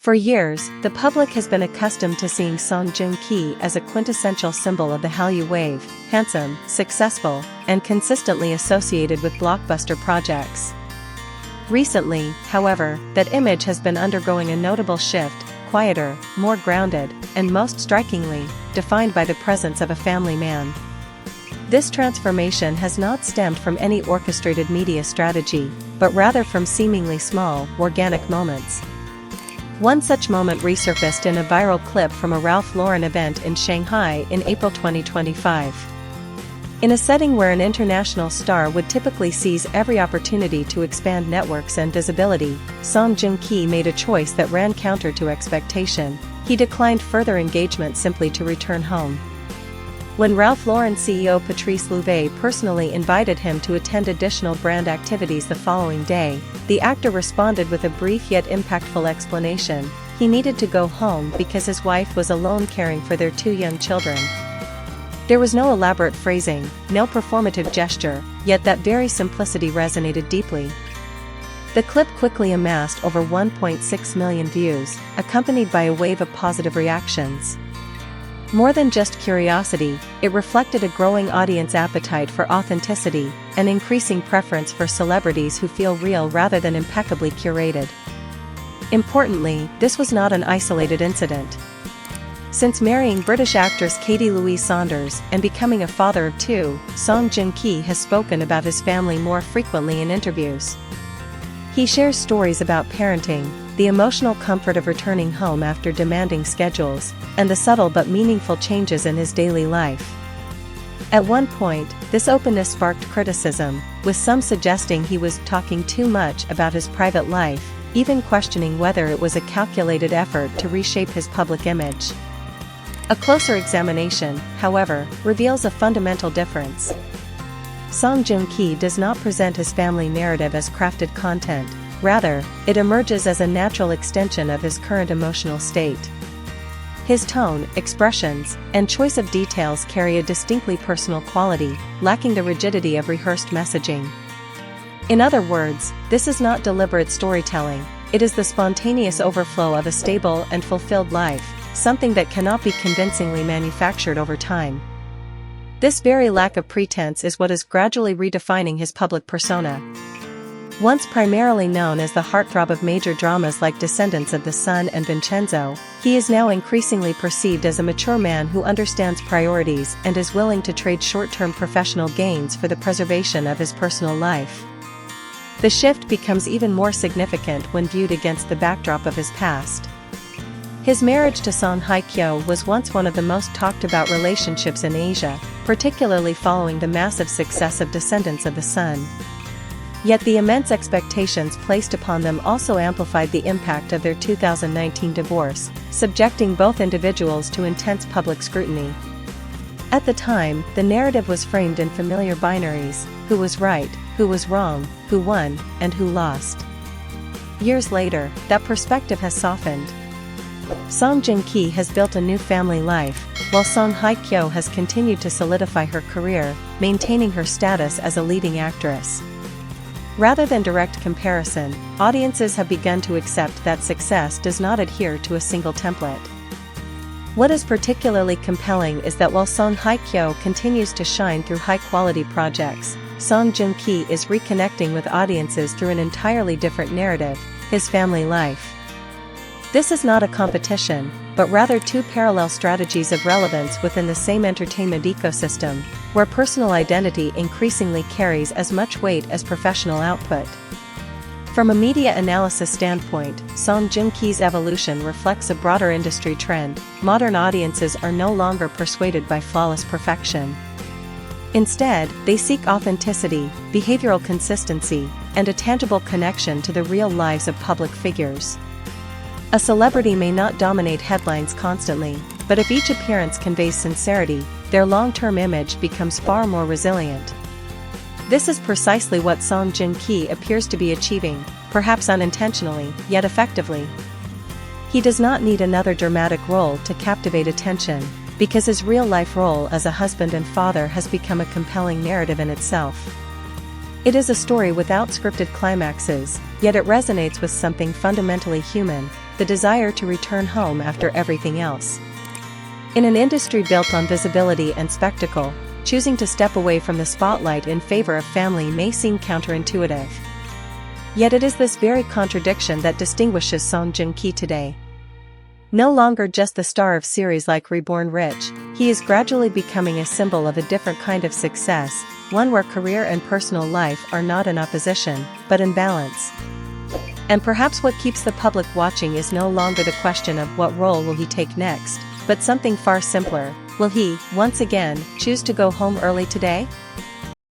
For years, the public has been accustomed to seeing Song Joong Ki as a quintessential symbol of the Hallyu wave, handsome, successful, and consistently associated with blockbuster projects. Recently, however, that image has been undergoing a notable shift, quieter, more grounded, and most strikingly, defined by the presence of a family man. This transformation has not stemmed from any orchestrated media strategy, but rather from seemingly small, organic moments. One such moment resurfaced in a viral clip from a Ralph Lauren event in Shanghai in April 2025. In a setting where an international star would typically seize every opportunity to expand networks and visibility, Song Joong Ki made a choice that ran counter to expectation. He declined further engagement simply to return home. When Ralph Lauren CEO Patrice Louvet personally invited him to attend additional brand activities the following day, the actor responded with a brief yet impactful explanation. He needed to go home because his wife was alone caring for their 2 young children. There was no elaborate phrasing, no performative gesture, yet that very simplicity resonated deeply. The clip quickly amassed over 1.6 million views, accompanied by a wave of positive reactions. More than just curiosity, it reflected a growing audience appetite for authenticity, an increasing preference for celebrities who feel real rather than impeccably curated. Importantly, this was not an isolated incident. Since marrying British actress Katie Louise Saunders and becoming a father of 2, Song Joong Ki has spoken about his family more frequently in interviews. He shares stories about parenting, the emotional comfort of returning home after demanding schedules, and the subtle but meaningful changes in his daily life. At one point, this openness sparked criticism, with some suggesting he was talking too much about his private life, even questioning whether it was a calculated effort to reshape his public image. A closer examination, however, reveals a fundamental difference. Song Joong Ki does not present his family narrative as crafted content. Rather, it emerges as a natural extension of his current emotional state. His tone, expressions, and choice of details carry a distinctly personal quality, lacking the rigidity of rehearsed messaging. In other words, this is not deliberate storytelling, it is the spontaneous overflow of a stable and fulfilled life, something that cannot be convincingly manufactured over time. This very lack of pretense is what is gradually redefining his public persona. Once primarily known as the heartthrob of major dramas like Descendants of the Sun and Vincenzo, he is now increasingly perceived as a mature man who understands priorities and is willing to trade short-term professional gains for the preservation of his personal life. The shift becomes even more significant when viewed against the backdrop of his past. His marriage to Song Hye-kyo was once one of the most talked about relationships in Asia, particularly following the massive success of Descendants of the Sun. Yet the immense expectations placed upon them also amplified the impact of their 2019 divorce, subjecting both individuals to intense public scrutiny. At the time, the narrative was framed in familiar binaries: who was right, who was wrong, who won, and who lost. Years later, that perspective has softened. Song Joong Ki has built a new family life, while Song Hye-kyo has continued to solidify her career, maintaining her status as a leading actress. Rather than direct comparison, audiences have begun to accept that success does not adhere to a single template. What is particularly compelling is that while Song Hye-kyo continues to shine through high-quality projects, Song Joong Ki is reconnecting with audiences through an entirely different narrative: his family life. This is not a competition, but rather 2 parallel strategies of relevance within the same entertainment ecosystem, where personal identity increasingly carries as much weight as professional output. From a media analysis standpoint, Song Joong Ki's evolution reflects a broader industry trend. Modern audiences are no longer persuaded by flawless perfection. Instead, they seek authenticity, behavioral consistency, and a tangible connection to the real lives of public figures. A celebrity may not dominate headlines constantly, but if each appearance conveys sincerity, their long-term image becomes far more resilient. This is precisely what Song Joong Ki appears to be achieving, perhaps unintentionally, yet effectively. He does not need another dramatic role to captivate attention, because his real-life role as a husband and father has become a compelling narrative in itself. It is a story without scripted climaxes, yet it resonates with something fundamentally human: the desire to return home after everything else. In an industry built on visibility and spectacle, choosing to step away from the spotlight in favor of family may seem counterintuitive. Yet it is this very contradiction that distinguishes Song Joong Ki today. No longer just the star of series like Reborn Rich, he is gradually becoming a symbol of a different kind of success, one where career and personal life are not in opposition, but in balance. And perhaps what keeps the public watching is no longer the question of what role will he take next, but something far simpler: will he, once again, choose to go home early today?